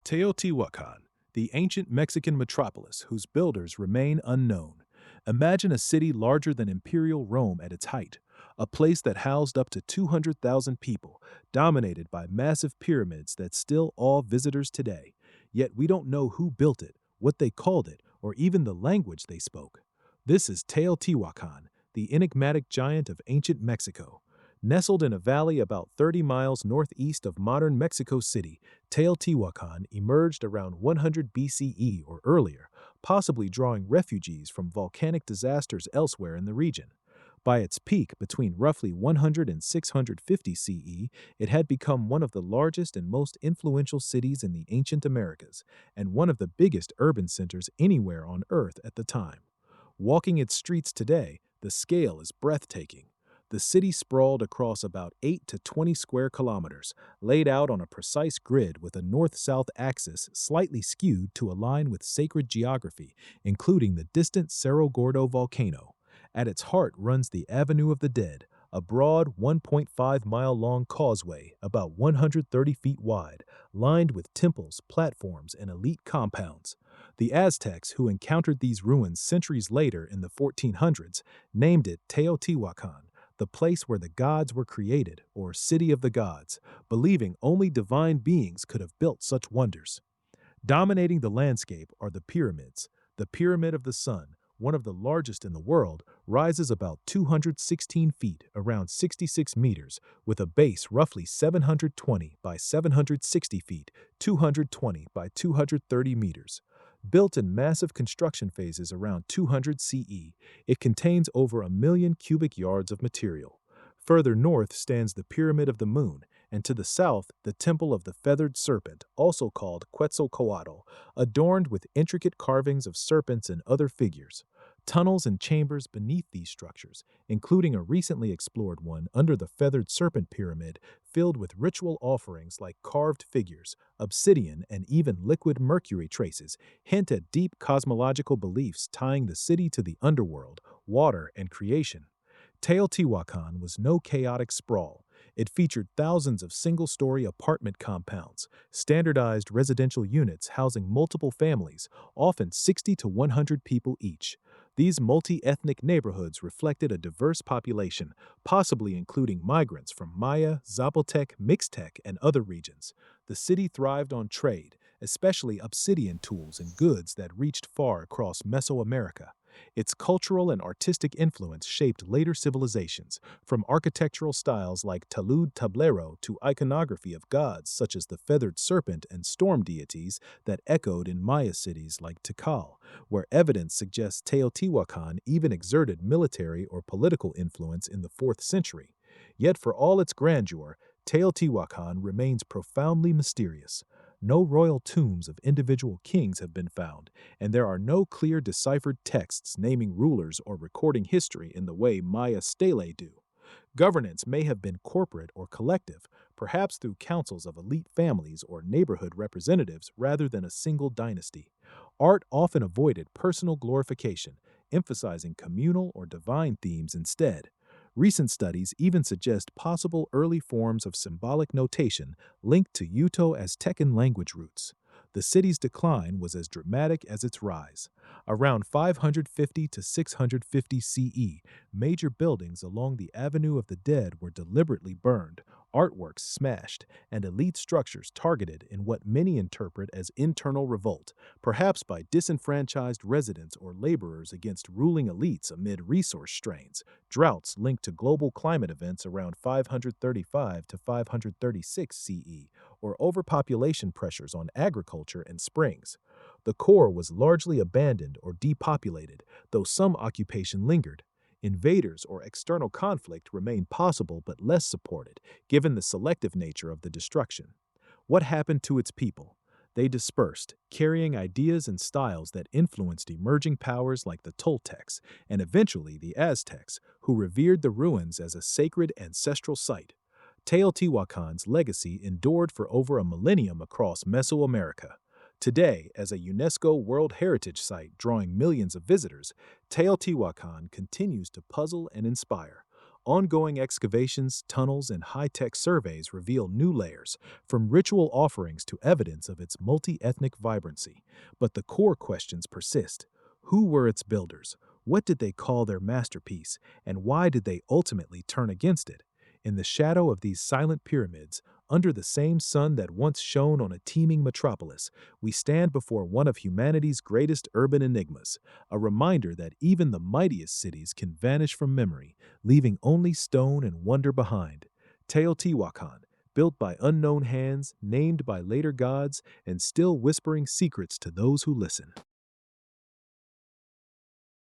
Teotihuacan, the ancient Mexican metropolis whose builders remain unknown. Imagine a city larger than imperial Rome at its height, a place that housed up to 200,000 people, dominated by massive pyramids that still awe visitors today. Yet we don't know who built it, what they called it, or even the language they spoke. This is Teotihuacan, the enigmatic giant of ancient Mexico. Nestled in a valley about 30 miles northeast of modern Mexico City, Teotihuacan emerged around 100 BCE or earlier, possibly drawing refugees from volcanic disasters elsewhere in the region. By its peak, between roughly 100 and 650 CE, it had become one of the largest and most influential cities in the ancient Americas, and one of the biggest urban centers anywhere on Earth at the time. Walking its streets today, the scale is breathtaking. The city sprawled across about 8 to 20 square kilometers, laid out on a precise grid with a north-south axis slightly skewed to align with sacred geography, including the distant Cerro Gordo volcano. At its heart runs the Avenue of the Dead, a broad 1.5-mile-long causeway about 130 feet wide, lined with temples, platforms, and elite compounds. The Aztecs, who encountered these ruins centuries later in the 1400s, named it Teotihuacan, the place where the gods were created, or City of the Gods, believing only divine beings could have built such wonders. Dominating the landscape are the pyramids. The Pyramid of the Sun, one of the largest in the world, rises about 216 feet, around 66 meters, with a base roughly 720 by 760 feet, 220 by 230 meters. Built in massive construction phases around 200 CE, it contains over 1 million cubic yards of material. Further north stands the Pyramid of the Moon, and to the south, the Temple of the Feathered Serpent, also called Quetzalcoatl, adorned with intricate carvings of serpents and other figures. Tunnels and chambers beneath these structures, including a recently explored one under the Feathered Serpent Pyramid, filled with ritual offerings like carved figures, obsidian, and even liquid mercury traces, hint at deep cosmological beliefs tying the city to the underworld, water, and creation. Teotihuacan was no chaotic sprawl. It featured thousands of single-story apartment compounds, standardized residential units housing multiple families, often 60 to 100 people each. These multi-ethnic neighborhoods reflected a diverse population, possibly including migrants from Maya, Zapotec, Mixtec, and other regions. The city thrived on trade, especially obsidian tools and goods that reached far across Mesoamerica. Its cultural and artistic influence shaped later civilizations, from architectural styles like talud tablero to iconography of gods such as the feathered serpent and storm deities that echoed in Maya cities like Tikal, where evidence suggests Teotihuacan even exerted military or political influence in the 4th century. Yet for all its grandeur, Teotihuacan remains profoundly mysterious. No royal tombs of individual kings have been found, and there are no clear deciphered texts naming rulers or recording history in the way Maya stelae do. Governance may have been corporate or collective, perhaps through councils of elite families or neighborhood representatives rather than a single dynasty. Art often avoided personal glorification, emphasizing communal or divine themes instead. Recent studies even suggest possible early forms of symbolic notation linked to Uto-Aztecan language roots. The city's decline was as dramatic as its rise. Around 550 to 650 CE, major buildings along the Avenue of the Dead were deliberately burned, artworks smashed, and elite structures targeted in what many interpret as internal revolt, perhaps by disenfranchised residents or laborers against ruling elites amid resource strains, droughts linked to global climate events around 535 to 536 CE, or overpopulation pressures on agriculture and springs. The core was largely abandoned or depopulated, though some occupation lingered. Invaders or external conflict remained possible but less supported, given the selective nature of the destruction. What happened to its people? They dispersed, carrying ideas and styles that influenced emerging powers like the Toltecs and eventually the Aztecs, who revered the ruins as a sacred ancestral site. Teotihuacan's legacy endured for over a millennium across Mesoamerica. Today, as a UNESCO World Heritage Site drawing millions of visitors, Teotihuacan continues to puzzle and inspire. Ongoing excavations, tunnels, and high-tech surveys reveal new layers, from ritual offerings to evidence of its multi-ethnic vibrancy. But the core questions persist. Who were its builders? What did they call their masterpiece? And why did they ultimately turn against it? In the shadow of these silent pyramids, under the same sun that once shone on a teeming metropolis, we stand before one of humanity's greatest urban enigmas, a reminder that even the mightiest cities can vanish from memory, leaving only stone and wonder behind. Teotihuacan, built by unknown hands, named by later gods, and still whispering secrets to those who listen.